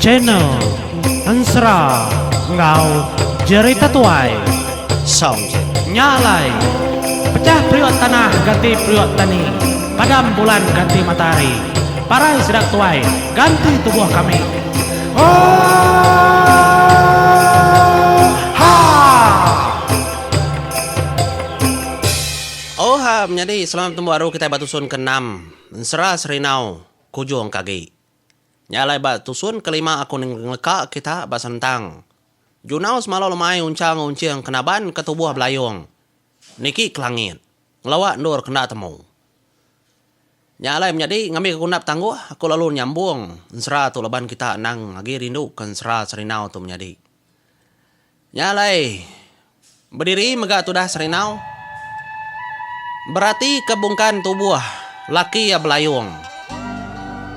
channel Ansra ngau jerita tuai Sound nyalai pecah priok tanah ganti priok tani padam bulan ganti matahari parai sedak tuai ganti tubuh kami Oha menjadi selamat temu baru kita batusun ke-6 Ansra Serinau Kujung Kagi Nyalai batusun kelima aku ngeleka kita basentang Junau semalau lemai uncang kenaban ketubuh belayung Niki kelangit ngelawak nur kena temu Nyalai menjadi ngambil kekunap tangguh aku lalu nyambung Ansra tu leban kita nang lagi rindu ke Ansra Serinau tu menjadi Nyalai berdiri megak tudah Serinau Berarti kebungkan tubuh laki ya belayung.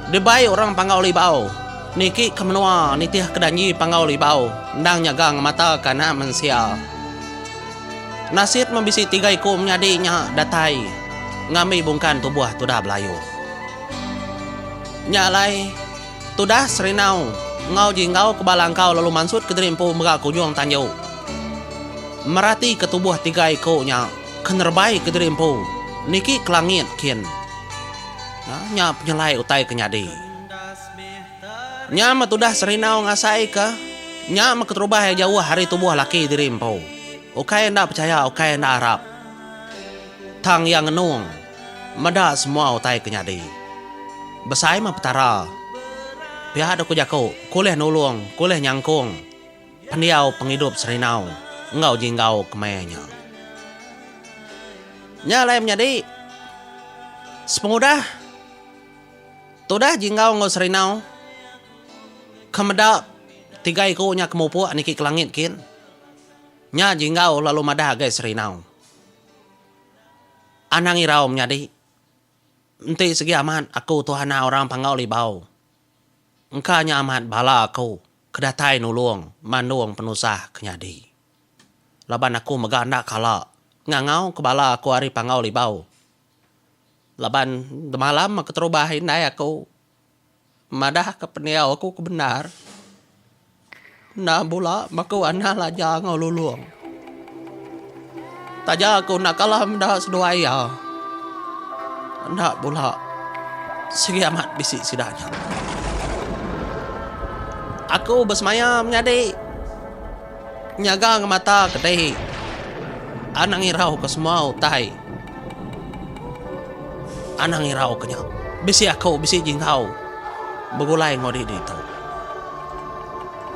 Dibai orang pangau libau. Niki kemenua nitih kedanyi pangau libau. Ndang nyagang mata kana mensial. Nasit membisi tiga iku menyadinya datai. Ngami bungkan tubuh tudah belayung. Nyalai tudah Serinau. Ngau jinggau kebalang kau lalu mansut ke derimpu mega kujung tanjau. Merati ketubuh tiga ikunya. Kenerbai ke derimpu Niki kelangit kin Nya penyelai utai kenyadi Nya matudah Serinau ngasai ke Nya keterubah yang jauh hari tubuh laki derimpu Ukai ndak percaya ukai ndak harap Tang yang ngenung Meda semua utai kenyadi Besai petara Pihak aku jaku Kuleh nulung Kuleh nyangkung Pendiau penghidup Serinau Engau jinggau kemayanya Nyalai menjadi sepengudah tudah jinggau ngau Serinau kemedak tiga ikunya kemupu niki kelangit kin nya jinggau lalu madah guys Serinau anang irau menjadi enti segi amat aku tuhana orang pangau libau engkanya amat bala aku kedatai nulung manung penusah kenyadi laban aku meganda kala ngangau kebala aku hari pangau libau. Laban malam keterubahin nai aku. Madah ke peniau aku kebenar. Na bula maku anah laja ngau luluang. Taja aku nak kalah mendah seduaya. Nak bula segi amat bisik sidanya. Aku bersemayam nyadi. Nyagang mata kedai. Anang irau ke semua utai Anang irau kenya Bisi aku, bisi jinghau Begulai ngodi dito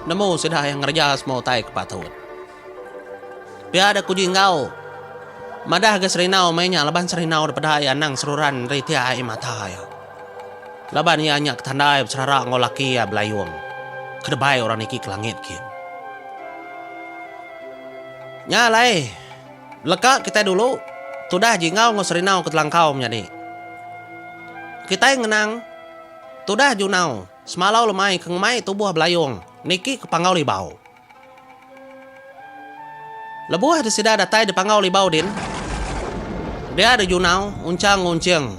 Nemu sudah yang ngerja semua utai kepatut Biada ku jinghau Madah ke Serinau mainnya Laban Serinau daripada anang seruran Ritia ai mata ya Laban ia nyak tandai berserak ngolaki ya belayung Kedebai orang niki kelangit kin Nyalai Leka kita dulu tudah jingau ngau Serinau ke telangkau menjadi. Kita yang ngenang tudah junau semalau lemai kengmai tubuh belayung niki ke pangau libau. Lebuh ada sida datai di pangau libau din. Dia ada junau uncang unceng.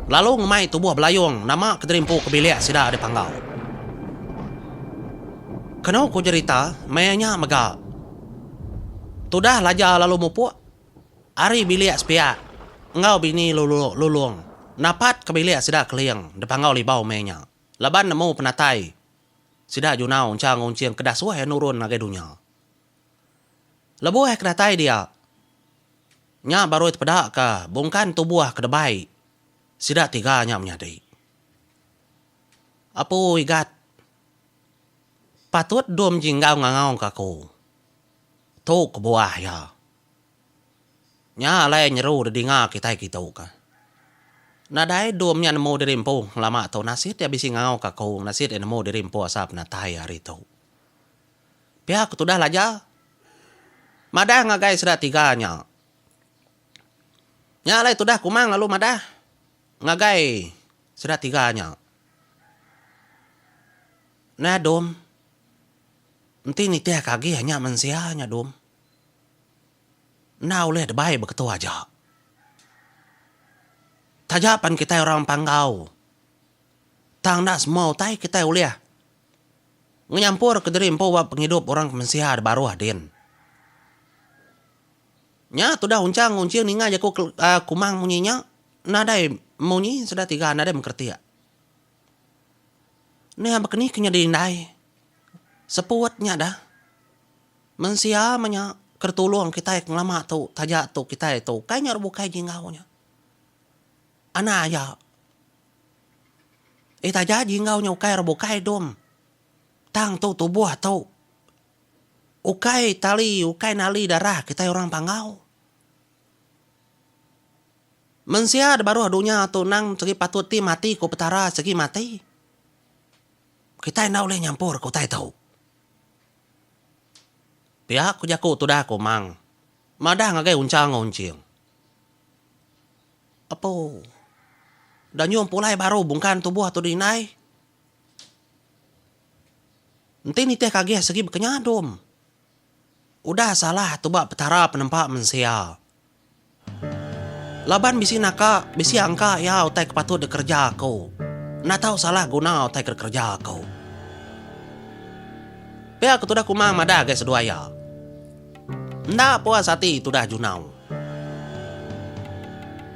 Lalu ngemai tubuh belayung nama keterimpu kebiliak sida di pangau. Kenau ku cerita mayanya megak. Tudah laja lalu mupu Ari biliak sepiak Ngau bini lulung Napat ke biliak sida keliang Depangau libau menya Laban nemu penatai Sida junau uncang unciang kedas wah nurun nagai dunia Lebuh kedatai dia Nya baru pedak ke Bungkan tubuh kedebai Sida tiganya menyadi Apu igat Patut dom jinggau ngangau kaku Tu kebuah ya. Nya alai nyeru dedinga kita ka. Nadai domnya nemu derimpu lama tau nasit ya bisi ngau kakau nasit ya nemu derimpu asap natai hari tu. Pihak tu dah laja. Madah ngagai sudah tiganya. Nya alai tu dah kumang lalu madah. Ngagai sudah tiganya. Nah dom. Nanti ni teh kagi hanya mensianya dom. Nah oleh debai begitu aja. Tajapan kita orang panggau. Tang nak semua utai kita oleh. Nyampur ke diri empo wa penghidup orang mensia baru hadin. Nya tu dah uncang uncing ninga jaku kumang munyinya. Nadai munyi sudah 3 nadai mengerti ya. Ni apa kini kenya dindai. Sepuatnya dah. Mensia menya kertulung kita yang lama tu tajak tu kita itu. Kayaknya bukai jingaunya. Ana ya. Tajak jingaunya ukai bukai dom. Tang tu tubuh tu. Ukai tali, ukai nali darah kita orang pangau. Mensia baru adunya tu nang segi patut ti mati ku petara segi mati. Kita nak boleh nyampur ku tai tahu. Pihak ku jaku tu dah ku mang. Madah ngagai uncang uncing. Apa? Dan nyum pulai baru bungkan tubuh tu dinai. Nanti ni teh kagih segi berkenyadum. Udah salah tu bak petara penempak mensia. Laban bisi naka, bisi angka ya utai kepatut dekerja aku. Nak tahu salah guna utai kerja aku. Pihak tu dah kumang madah guys sedua ya. Ndak puas hati tu dah junau.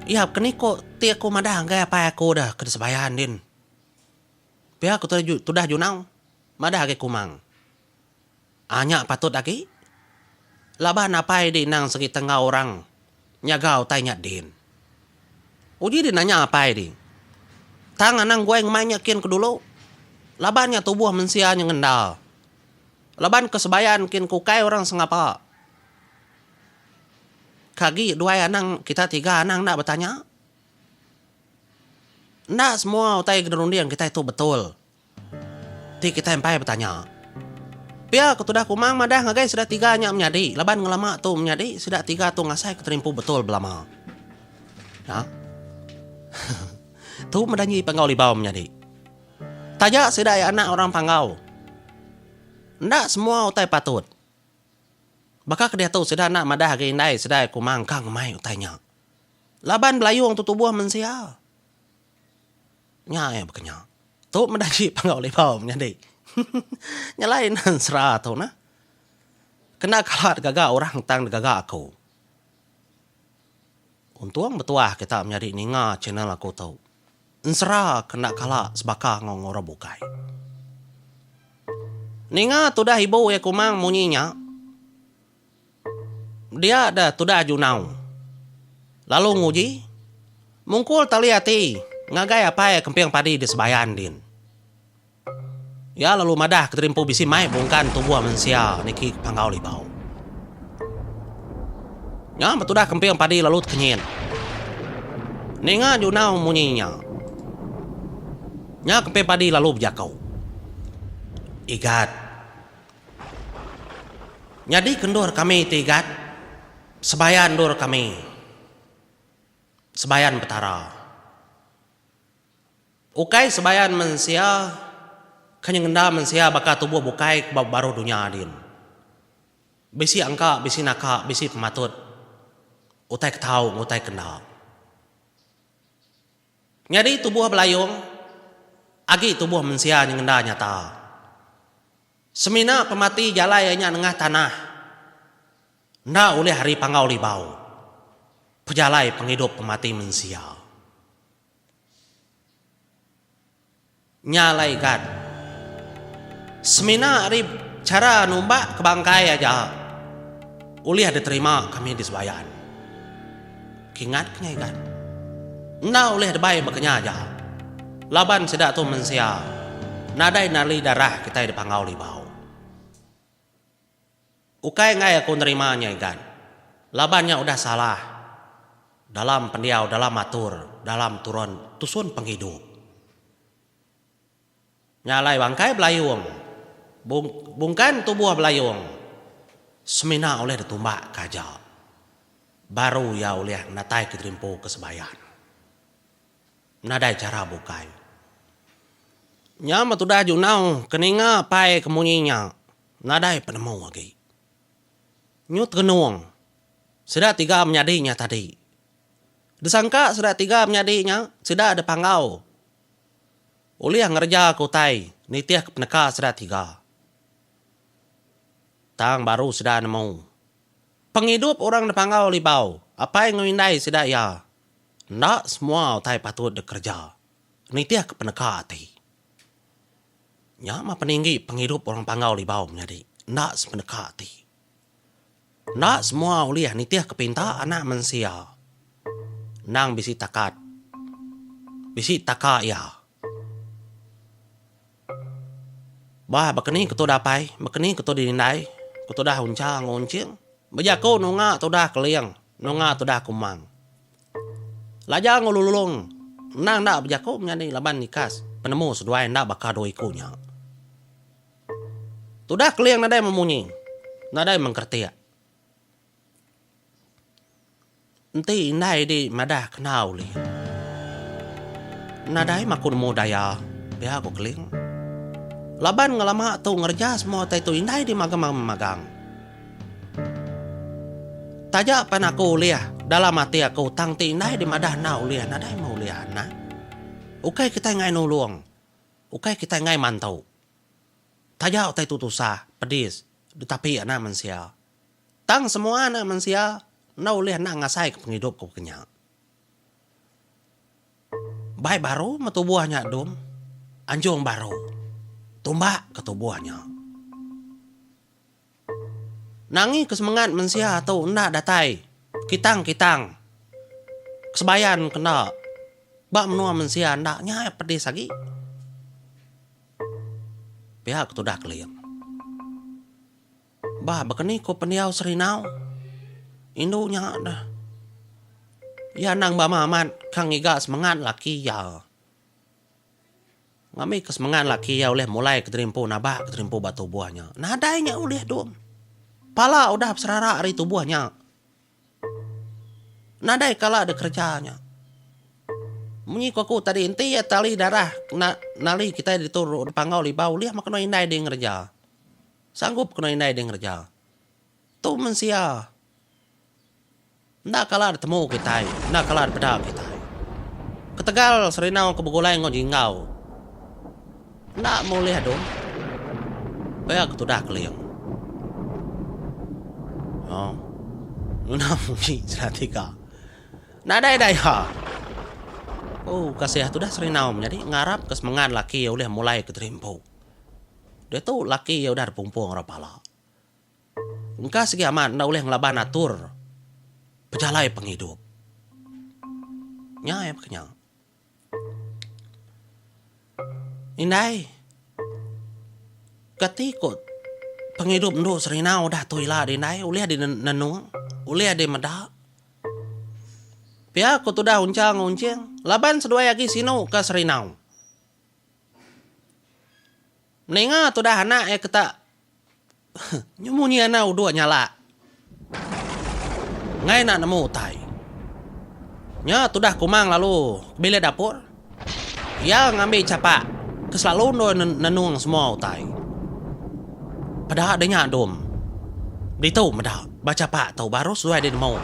Ya kini kok ti aku madah gaya apa aku dah kesebayan din. Pihak tu dah junau. Madah ke kumang. Anya patut lagi. Laban apa di nang segi tengah orang. Nyagau tanya din. Uji din nanya apa di. Tangan nang gue yang mainyakin ke dulu. Labannya tubuh mensia yang ngendal. Laban kesebayan kin kukai orang sengapa. Kagi 2 anang kita 3 anang nak bertanya. Ndak semua utai generundi yang kita itu betul. Ti kita empai bertanya. Pia ketudah kumang madah ngagai sudah 3 nya menyadi. Laban ngelama tu menyadi sudah 3 tu ngasai keterimpu betul belama. Ya. Tu medanyi pangau libau menyadi. Tajak sudah anak orang pangau. Ndak semua utai patut. Baka dia tu sudah nak madah ke indai sudah kumang kang mai utainya. Laban belayung tu tubuh mensia. Nya ya bekenya. Tu medanyi pangau libau menyadi. Nyalain serah tu nah. Kena kalat gagak orang tang gagak aku. Untung betuah kita menyadi ninga channel aku tahu. Ensera kena kalat sebaka ngongora bukai. Ninga tu dah ibu ya kumang munyinya. Dia dah tu dah junau. Lalu nguji. Mungkul tali hati. Ngagai apa ya kemping padi di sebayan din. Ya lalu madah keterimpu bisi mai bungkan tubuh mensia niki pangau libau. Ya betul dah kemping padi lalu kenyin. Ninga junau munyinya. Nya kemping padi lalu berjakau. Igat. Nyadi kendur kami tigat. Sebayan dur kami. Sebayan petara. Ukai sebayan mensia. Kanyang ngenda mensia baka tubuh bukai baru dunia adin. Bisi angka, bisi naka, bisi pematut. Utai ketau, utai kendal. Nyadi tubuh belayung. Agi tubuh mensia yang ngenda nyata. Semina pemati jalayanya nengah tanah. Nda oleh hari pangau libau. Pejalai penghidup pemati mensia. Nyalai gad. Semina hari cara numbak ke bangkai aja. Uli ada terima kami di sebayan. Kingat kenyai kan. Nda oleh ada baik bekenya aja. Laban sedak tu mensia. Nadai nali darah kita di pangau libau. Ukai ngai aku nerimanya kan. Labannya udah salah. Dalam pendiau, dalam atur, dalam turun tusun penghidup. Nyalai bangkai belayung. Bungkan tubuh belayung. Semina oleh ditumbak kaja. Baru ya oleh natai keterimpu kesebayan. Nadai cara bukai. Nyama tu dah junau keninga pai kemunyinya. Nadai penemu lagi. Nyut kenuang. Sudah 3 menyadinya tadi. Disangka sudah 3 menyadinya. Sudah ada pangau. Uliah ngerja kutai. Nitiah kepeneka sudah 3. Tang baru sudah nemu. Penghidup orang depangau libau. Apa yang ngindai sudah ya? Nak semua utai patut bekerja. Nitiah ke peneka hati. Nya ma peninggi penghidup orang pangau libau menjadi. Nak sepeneka hati. Nak semua uliah nitiah kepinta anak manusia. Nang bisi takat. Bisi taka ya. Bah bakeni ketu dapai, bakeni ketu dinindai, ketu dah uncang ngoncing. Bejako nunga tu dah keliang, nunga tu dah kumang. Lajang ngululung, nang nak bejako menjadi laban nikas, penemu seduai nak bakal doikunya. Tu dah keliang nadai memunyi, nadai mengkertia. Enti indai di madah kenal li. Nadai makun modaya, biar aku keling. Laban ngelama tu ngerja semua tu indai di magang. Tajak pan aku liah dalam hati aku tang ti indai di madah na uliah nadai mau liah na. Ukai kita ngai nulung. Ukai kita ngai mantau. Tajak tu tusah pedis tetapi anak manusia. Tang semua anak manusia na uliah na ngasai ke penghidup ku kenyang. Baik baru metubuhnya dom. Anjung baru. Tumbak ke tubuhnya. Nangi kesemangat mensia atau nak datai. Kitang. Kesebayan kena. Bak menua mensia naknya pedis lagi. Pihak tu dah keliang. Bah bakeni ko peniau serinau. Indunya dah. Ya nang bamaman kang iga semangat laki ya. Ngami kesemangat laki ya oleh mulai keterimpu nabak keterimpu batu buahnya. Nadainya oleh dom. Pala udah serara hari tubuhnya. Nadai kala ada kerjanya. Munyi aku tadi inti ya tali darah nali kita diturun pangau libau liah makna indai dia ngerja. Sanggup kena indai dia ngerja. Tu mensia. Ndak kala temu kita, ndak kala pedal kita. Ketegal serinau kebugulai ngojingau. Ndak mau lihat dong. Kayak tu dah keliang. Oh. Nuna mungkin seratika. Nadai ha. Oh, kasih tu dah serinau jadi ngarap kesemangat laki ya udah mulai keterimpu. Dia tu laki ya udah pumpung rapala. Engkau segi aman ndak boleh ngelaban atur. Pejalai penghidup. Nya ya kenyang. Indai. Ketikut. Penghidup nduk serinau dah tuila di indai. Uliah di nenung. Uliah di medak. Pihak ku tu dah uncang. Laban sedua lagi sinu ke serinau. Meninga tu dah anak ya kata. Nyemunyi anak udua nyala. Ngai nak nemu utai. Nya tu dah kumang lalu bila dapur. Ya ngambil capak. Keselalu nenung semua utai. Pada adanya dom. Dito medak. Baca pak tahu baru sesuai dia mau.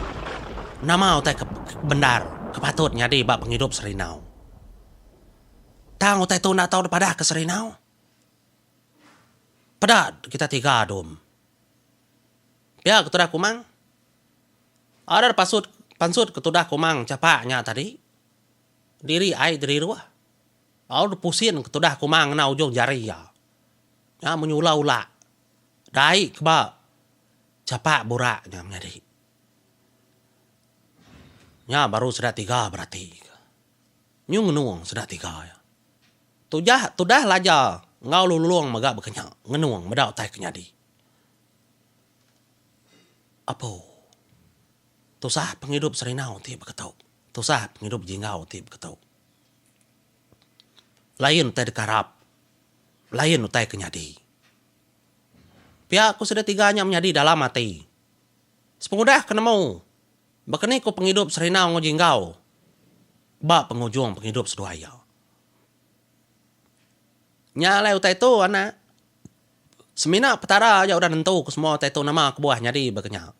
Nama utai ke bendar. Kepatut nyadi bak penghidup serinau. Tang utai tu nak tahu pada ke serinau. Pada kita tiga dom. Ya ketudah kumang. Ada pansut ketudah kumang capaknya tadi. Diri ai diri ruah. Au pusin ketudah kumang na ujung jari ya. Ya menyula-ula. Dai keba. Capak buraknya menjadi. Ya baru sudah tiga berarti. Nyung nuang sudah tiga ya. Tudah laja. Ngau luluang magak berkenyak. Ngenuang medak tai kenyadi. Apa? Tusah penghidup serinau ti berketau. Tusah penghidup jingau ti berketau. Lain utai dekarap. Lain utai kenyadi. Pihak aku sudah tiganya menyadi dalam hati. Sepengudah kenemu. Bakani ku penghidup serinau ngojinggau. Bak pengujung penghidup seduaya. Nyalai utai tu anak. Semina petara aja udah nentu ku semua utai tu nama kebuah nyadi berkenyak.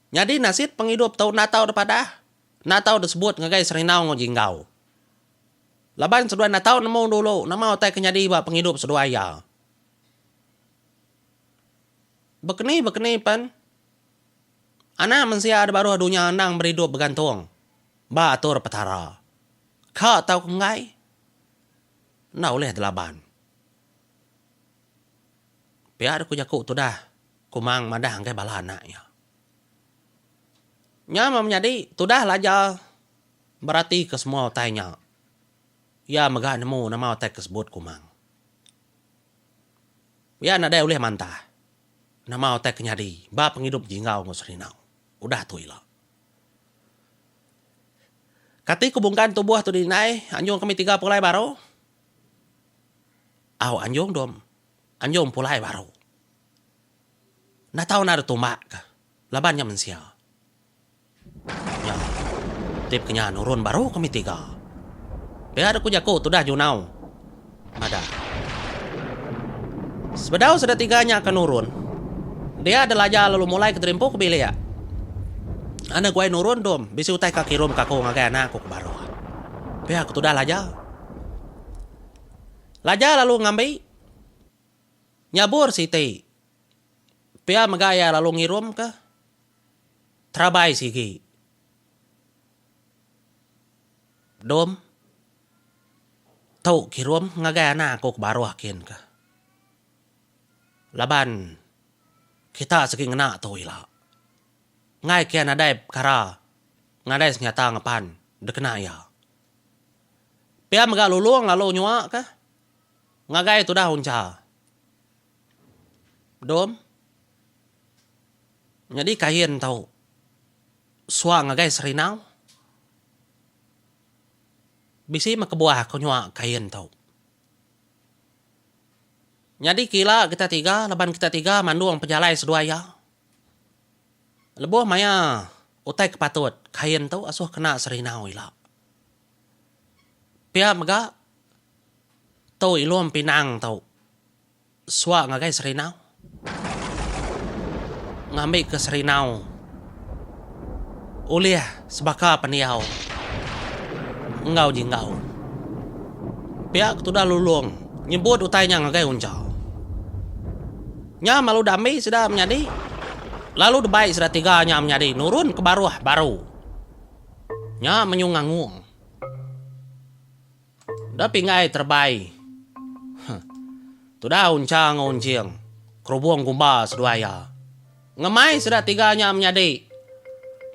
Nyadi nasid penghidup tau natau depada. Natau disebut ngagai serinau ngojinggau. Laban sedua natau nemu dulu. Nama utai kenyadi bak penghidup seduaya. Bekeni pan. Ana mensia ada baru dunia nang beridup bergantung. Ba atur petara. Kau tahu kengai? Na oleh delaban. Biar aku jaku tu dah. Kumang madah angkai bala anaknya. Nya menjadi tu dah lajar. Berarti ke semua tanya. Ya megah nemu nama otak kesebut kumang. Ya nadai oleh mantah. Nama otak kenyadi. Ba penghidup jingau ngusrinau. Udah tu ilah. Kati kubungkan tubuh tu dinai. Anjung kami 3 pulai baru. Anjung dom. Anjung pulai baru. Na tahu na ada tumbak ka. Labannya mensia. Ya. Tip kenya nurun baru kami 3. Biar aku jago tu dah junau. Mada. Sebedau sudah 3-nya akan nurun. Dia adalah aja lalu mulai keterimpo ke bilik ya. Anak gue nurun dom. Bisi utai kaki rum kako ngagai anak aku ke baru. Biar aku tu dah laja. Laja lalu ngambil. Nyabur si tei. Pia magaya lalu ngirum ke Trabay sige. Dom. Tau kirum ngagaya na ako baru akin ka. Laban. Kita saking na to ila. Ngay kaya naday kara. Ngaday senyata ngapan. Dekenaya. Pia magalulung lalu nyua ka. Ngagaya tu dah unca. Dom. Jadi kain tahu. Sua ngagai serinau. Bisi makabuah ko nyua kain tahu. Jadi kila kita 3, laban kita 3 manduang penjalai seduaya. Lebuh maya utai kepatut kain tahu asuh kena serinau ila. Pia maga tahu ilum pinang tahu. Sua ngagai serinau. Ngambil ke serinau. Uliah sebaka peniau. Engau jinggau. Pihak tu dah lulung. Nyebut utainya ngagai unjau. Nya malu damai sudah menjadi. Lalu debai sudah 3-nya menjadi. Nurun ke baru. Nya menyungangung. Dah pingai terbaik. Tu dah uncang uncing. Kerubung gumba seduaya. Ngemai sudah 3-nya menjadi.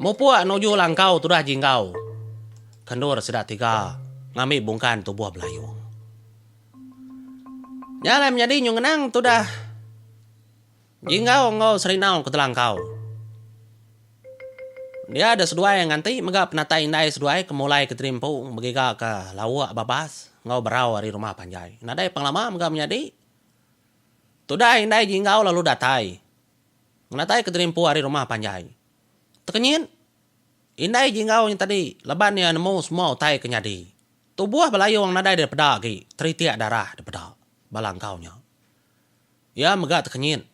Mupua nuju langkau tu dah jinggau. Kendur sudah 3. Ngambil bungkan tubuh belayung. Nyala menjadi nyungenang tu dah. Jinggau ngau serinau ke telangkau. Dia ada seduai yang nganti. Mega penata indai seduai kemulai keterimpu. Begiga ke lawak babas. Ngau berau dari rumah panjai. Nadai penglama mega menjadi. Tu dah indai jinggau lalu datai. Natai keterimpu hari rumah panjai. Tekenyin. Indai jinggau yang tadi. Leban yang nemu semua utai kenyadi. Tubuh belayung nadai daripada lagi. Teritiak darah daripada balangkaunya. Ya megah tekenyin.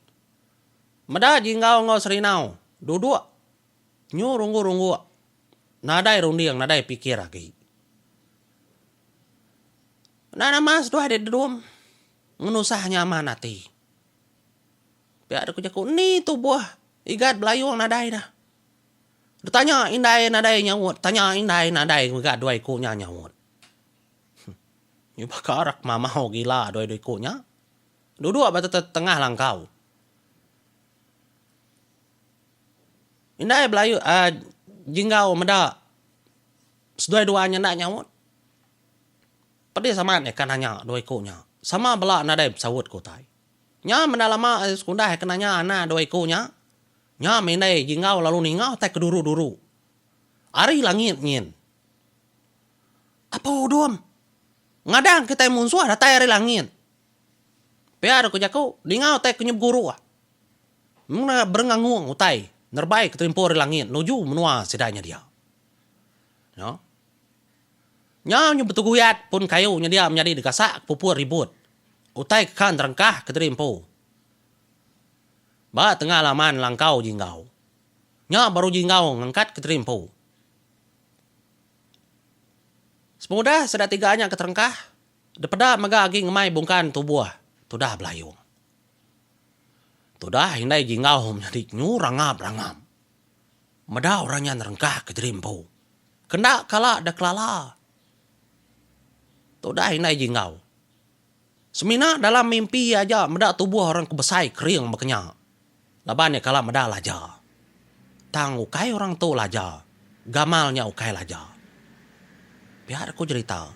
Meda jinggau ngau serinau. Duduk. Nyu runggu. Nadai rundiang nadai pikir lagi. Nana mas doa de dum. Ngenusahnya manati. Biar aku jaku ni tu buah igat belayung nadai dah. Ditanya indai nadai nyawut, tanya indai nadai igat dua ikunya nyawut. Iba karak mamau gila dua ikunya. Duduk batu tengah langkau. Indai belayu jinggau meda sedua-duanya nak nyawut. Padi sama ne kan hanya dua ikunya. Sama bela nadai sawut kotai. Nya menalama sekundah kenanya ana dua ikunya. Nya menai jinggau lalu ningau tak keduru-duru. Ari langit nyin. Apa udum? Ngadang kita munsuh datai ari langit. Biar aku jaku ningau tak kenyep guru. Muna berengangung utai. Nerbai keterimpo ari langit nuju menua sedanya dia. No. Nya nyebetuguyat pun kayunya dia menjadi dekasak pupur ribut. Utai kan terengkah keterimpo. Ba tengah laman langkau jinggau. Nya baru jinggau ngangkat keterimpo. Semudah sudah 3-nya keterengkah. Daripada mega agi ngemai bungkan tubuh. Tudah belayung. Tudah hindai jingau menjadi nyurangap rangam. Meda orangnya nerengkah ke jerimpu. Kena kala ada kelala. Tudah hindai jingau. Semina dalam mimpi aja meda tubuh orang kebesai kering makanya. Labannya kala meda laja. Tang ukai orang tu laja. Gamalnya ukai laja. Biar aku cerita.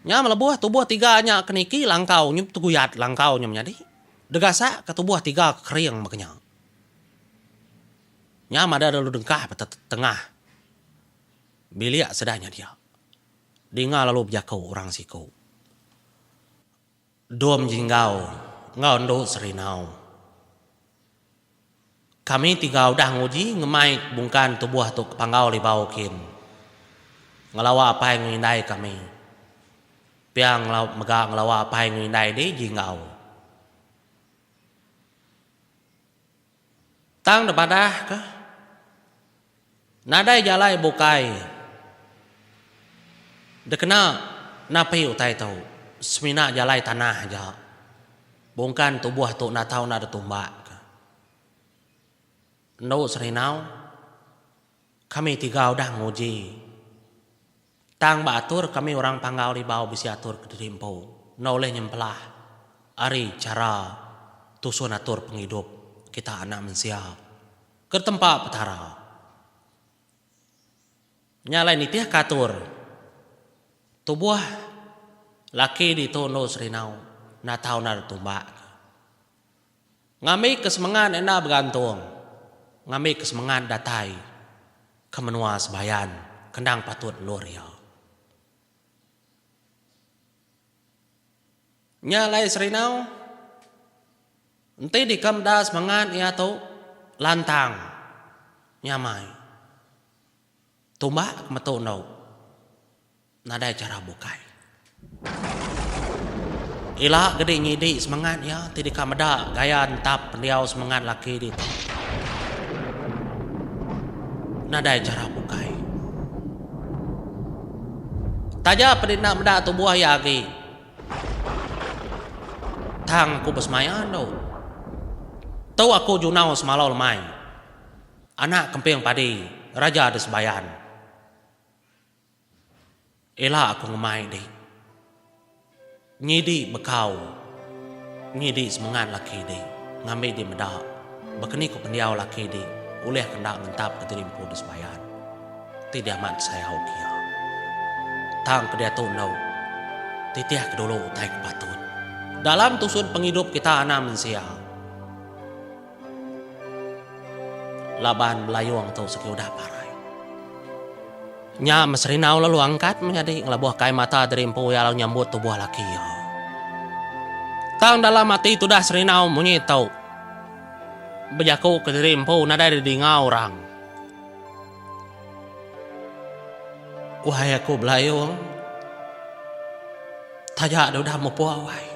Nya melebuh tubuh tiganya keniki langkau nyup tuguyat langkau nya menjadi. Degasa ke tubuh tiga kering makanya. Nya ada lalu dengkah pada tengah. Bilia sedanya dia. Dinga lalu berjakau orang siku. Dom jinggau, ngau ndo serinau. Kami tiga udah nguji ngemai bungkan tubuh tu panggau li baukin. Ngelawa apa yang ngindai kami. Piang mega ngelawa apa yang ngindai di jinggau. Tang depadah ke? Nadai jalai bukai. Dekena napi utai tau. Semina jalai tanah aja. Bungkan tubuh tu na tau na tumbak. No serinau. Kami tiga udah nguji. Tang batur kami orang panggau li bau bisi atur ke dirimpo. No oleh nyempelah. Ari cara tusun atur penghidup. Kita anak mensia ke tempat petara. Nyalain itiah katur. Tubuh laki di tono serinau. Na tau na tumbak. Ngami kesemangan ena bergantung. Ngami kesemangan datai. Kemenua sebayan. Kendang patut luria. Nyalai serinau. Nanti di kamda semangat ya tau lantang nyamai tumbak metu nau nada cara bukai ila gede nyidi semangat ya ti di kamda gaya entap pendiau semangat laki di nada cara bukai taja pedina meda tubuh yagi tang ku besmayan do. Tahu aku junau semalau lemai. Anak kemping padi, raja ada sebayan. Ela aku ngemai di. Nyidi bekau. Nyidi semangat laki di. Ngambil di medak. Bekeni ku pendiau laki di. Uleh kendak ngentap ke dirimpu di sebayan. Tidak amat saya hokia. Tang ke dia tunau. Titiah ke dulu utai ke patut. Dalam tusun penghidup kita anak mensia. Laban melayuang tau seki udah parai. Nya meserinau lalu angkat menjadi ngelabuh kai mata dari empu yang nyambut tubuh laki ya. Tang dalam mati itu dah serinau munyi tau. Bejaku ke diri empu nada di ngau orang. Wahai aku belayuang. Tajak udah mau puawai.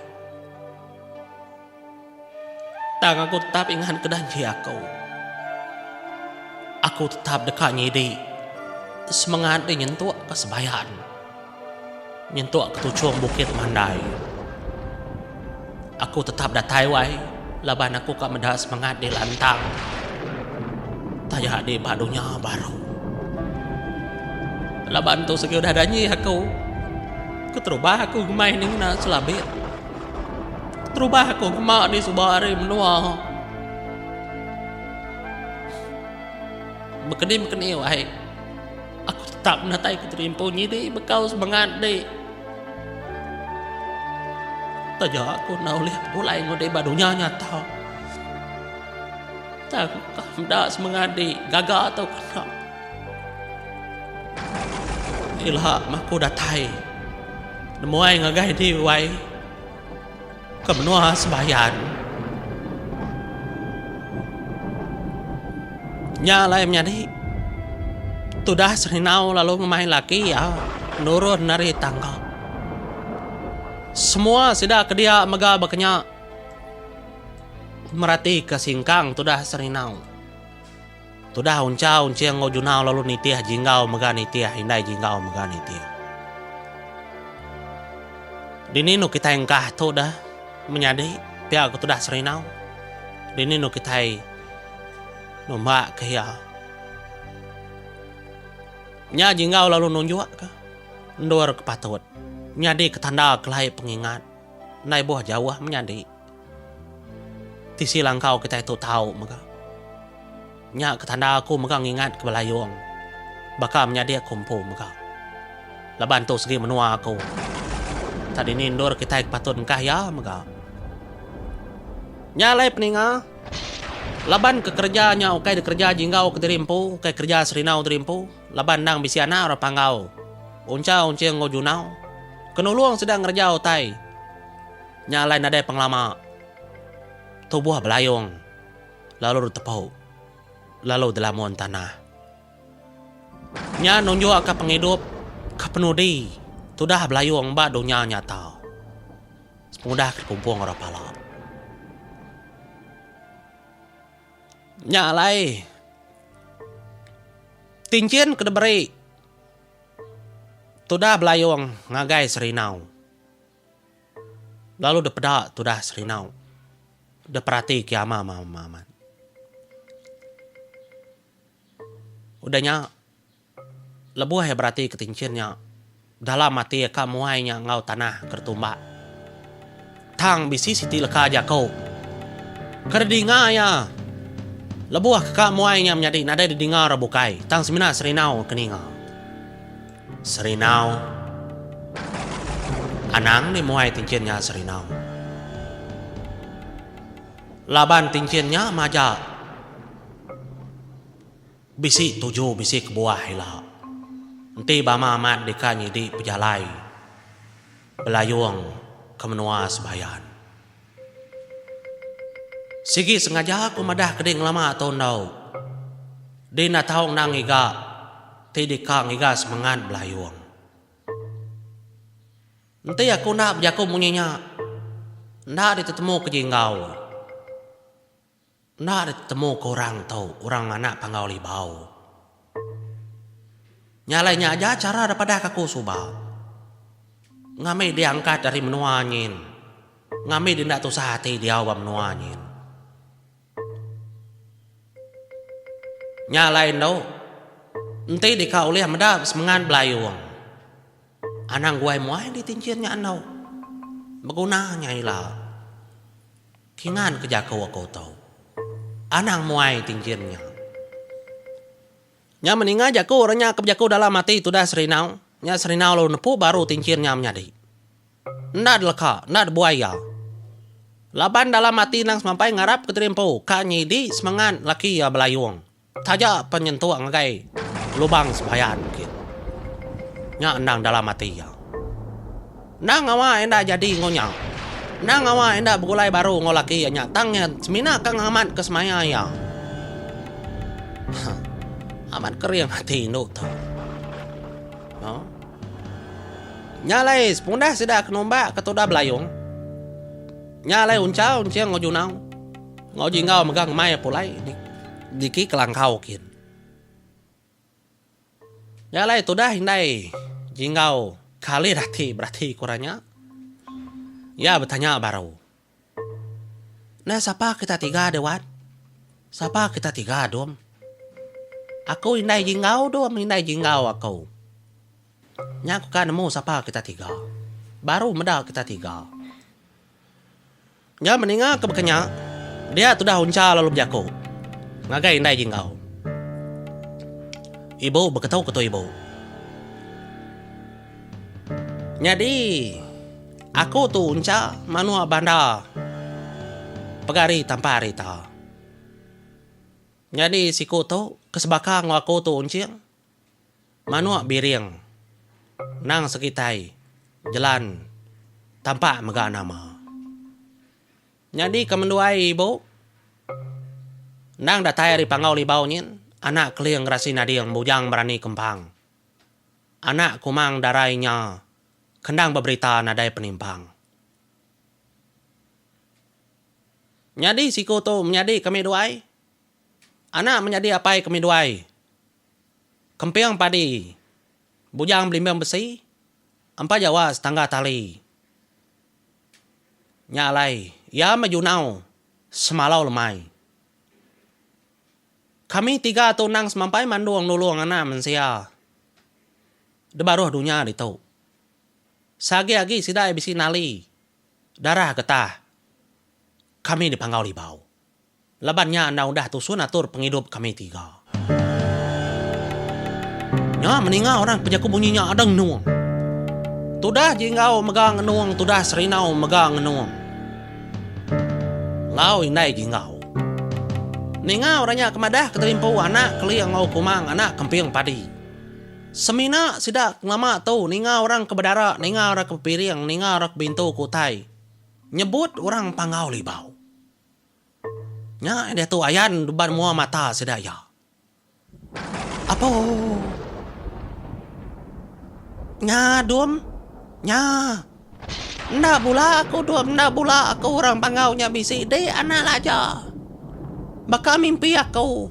Tang aku tetap ingat kedanji aku. Aku tetap dekat nyidi. Semangat dia nyentuh ke sebayan. Nyentuh ke tujuan bukit mandai. Aku tetap datai wai. Laban aku kak mendah semangat di lantang. Tajak di badunya baru. Laban tu segi udah danyi aku. Keterubah aku gemai ning na selabit. Keterubah aku gemak di subari menua. Bekeni wahai. Aku tetap menatai keterimpu nyidi bekau semangat deh. Tajak aku naulih mulai ngode badunya nyata. Tak kamda semangat deh gagal atau kena. Ilah maku datai. Nemuai ngagai di wai. Kemenua sebayan. Nyalai menjadi tudah serinau lalu memain laki ya nurun dari tangga. Semua sudah ke dia mega bekenya merati ke singkang tudah serinau. Tudah uncau unciang ngojunau lalu nitiah jinggau mega nitiah hindai jinggau mega nitiah. Dininu kita engkah tu dah menjadi Pia ko tudah serinaw. Dini no kitay no ma kaya. Nya jinggaw lalu nunjuk ka. Ndor kepatut. Nyadi ketanda kelai pengingat. Nai buah jauh menyadi. Tisi langkau kita itu tahu maka. Nya ketanda aku maka ngingat ke belayong. Baka menyadi kumpu maka. Laban tu segi menua aku. Tadi ni ndor kita kepatut engkah ya maka. Nya lai peninga. Laban ke kerjanya ukai de kerja jinggau ke terimpu, ukai kerja serinau terimpu. Laban nang bisiana ora panggau. Unca unceng ngojunau. Kenuluang sedang ngerjau tai. Nyalain ada penglama. Tubuh belayong. Lalu tepau. Lalu delamuan tanah. Nya nunjuk ke penghidup. Ke penudi. Tudah belayong mbak dunia nyata. Semudah kekumpung orang pala. Nyalai. Tincin ke deberi. Tudah belayong ngagai serinau. Lalu depedak tudah serinau. Deperati kiama mama. Udahnya lebuh ya berarti ketincinnya. Dalam mati ya kamuainya ngau tanah kertumbak. Tang bisi siti leka jakau. Kerdinga ya. Lebuh kamuainya menjadi nada didingar bukai. Tang semina serinau keninga. Serinau. Anang ni muai tincinnya serinau. Laban tincinnya maja. Bisi tujuh bisi kebuah hila. Nanti bama amat dekanyi di pejalai. Belayung kemenua sebayan. Sigi sengaja aku madah keding lama atau nau. Di natau nang iga. Tidak kang iga semangat belayung. Nanti aku nak berjaku munyinya. Nak ditemu ke jinggau. Nak ditemu ke orang tau. Orang anak panggau libau. Nyalainya aja cara daripada kaku subah. Ngami diangkat dari menua angin. Ngami dindak tu sehati dia awam menua angin. Nyalain tau. Nanti dikau oleh medap semangat belayung. Anang guai muai ditincinnya anau. Bergunanya ilah. Kingan kejakau aku tahu. Anang muai tincinnya. Nya meninga jaku orangnya kejakau dalam mati itu dah serinau. Nya serinau lalu nepu baru tincinnya menyadi. Nad leka, nad buaya. Laban dalam mati nang semampai ngarap keterimpu. Kanyi di semangat laki ya belayung. Taja penyentuh ngagai. Lubang sebayan mungkin. Nya endang dalam mati ya. Nang awa enda jadi ngonya. Nang awa enda begulai baru ngolaki ya nya. Tangnya semina kang amat kesemaya ya. Amat kering hati induk tau. No? Nyalai sepundah sudah kenombak ketudah belayung. Nyalai unca unciang ngojunau. Ngojingau megang mai pulai. Diki kelangkau kin. Nyalai tudah hindai jinggau kali berarti kurangnya. Ya bertanya baru. Nah siapa kita tiga dewan? Siapa kita tiga dom? Aku hindai jinggau dom hindai jinggau aku. Nya aku kan nemu siapa kita tiga. Baru medal kita tiga. Nya meninga kebekenya. Dia tudah unca lalu berjaku. Ngagai hindai jinggau. Ibu berketau ketua ibu. Jadi aku tu unca manua banda. Pegari tanpa harita. Jadi siku tu kesebaka ngaku tu unciang. Manua biring. Nang sekitai. Jalan. Tanpa mega nama. Jadi kemenduai ibu. Nang datai dari panggau libau nyin. Anak keliang rasi nadiang bujang berani kempang. Anak kumang darainya. Kendang berberita nadai penimpang. Nyadi siku tu menyadi kami duai. Anak menyadi apai kami duai. Kempiang padi. Bujang belimbang besi. Empat jawa setangga tali. Nyalai, ya majunau, semalau lemai. Kami 3 tunang semampai manduang nuluang anak mensia. Debaruh dunia itu. Sagi-agi sidai bisi nali. Darah getah. Kami dipanggau libau. Labannya anda udah tusun atur penghidup kami 3. Nya meninggal orang pejaku bunyinya ada nuang. Tudah jingau megang nuang, tudah serinau megang nuang. Ngau indai jingau. Ningau orangnya kemadah keterimpu anak keliang ngau kumang anak kemping padi. Semina sidak lama tu ningau orang ke bedara, ningau orang ke piring, ningau orang ke bintu kutai. Nyebut orang panggau libau. Nya dia tu ayan deban mua mata sedaya. Apa? Nya dum? Nya. Nda bula aku dum, nda bula aku orang panggaunya bisi de anak aja. Baka mimpi aku.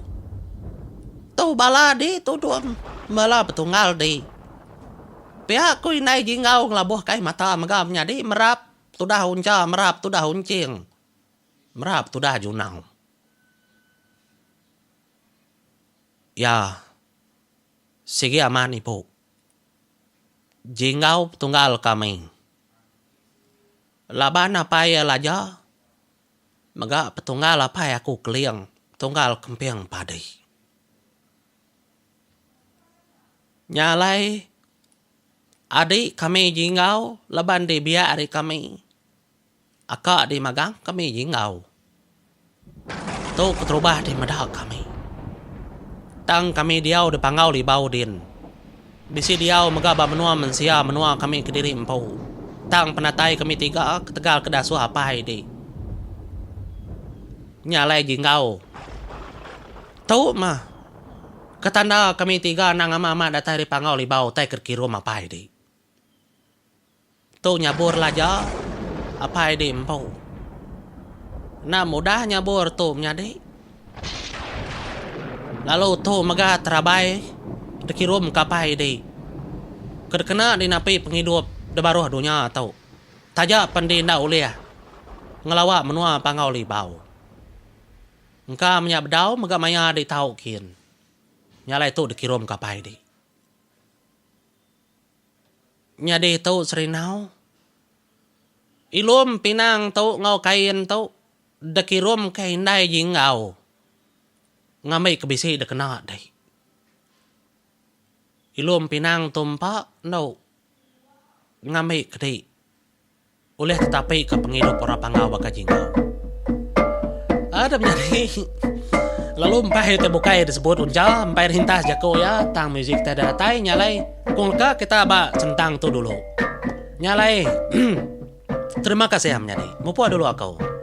Tu bala di tu dum. Bala betunggal di. Pihak aku inai jingau ngelabuh kai mata megamnya di merap. Tudah unca, merap tudah uncing. Merap tudah junau. Ya. Sige aman ibu. Jingau tunggal kami. Laban apa ya laja? Maga petunggal apa ya aku keliang. Tunggal kemping padi. Nyalai. Adik kami jingau. Laban di biar adik kami. Akak di magang kami jingau. Tu keterubah di medak kami. Tang kami diau di panggau di bau din. Bisi diau megaba menua mensia menua kami ke diri empau. Tang penatai kami 3 ketegal kedasu apa di. Nyalai jingau. Tau mah. Ketanda kami 3 nang ama datai di panggau li bau tai kerkirum apa di. Tu nyabur laja apa di empau. Nah mudah nyabur tu nyadi. Lalu tu maga terabai dekirum kapai di. Kedekena di napi penghidup debaruh dunia tau. Taja pandinda uliah. Ngelawa menua panggau li bau. Engka menyabdau maga maya di tau kin. Nyalai tu dekirum kapai di. Nyadi tu serinau. Ilum pinang tu ngau kain tu. Dekirum kain dai jingau. Ngamai kebisi dekena dai. Ilum pinang tumpa no. Ngamai kedai. Oleh tetapi ke penghidup orang panggau baka jingau. Ada menjadi. Lalu empai terbukai disebut uncal. Empai rintas jako ya. Tang musik tada tai nyalai. Kung leka kita ba centang tu dulu. Nyalai. Terima kasih menjadi. Mumpua dulu aku.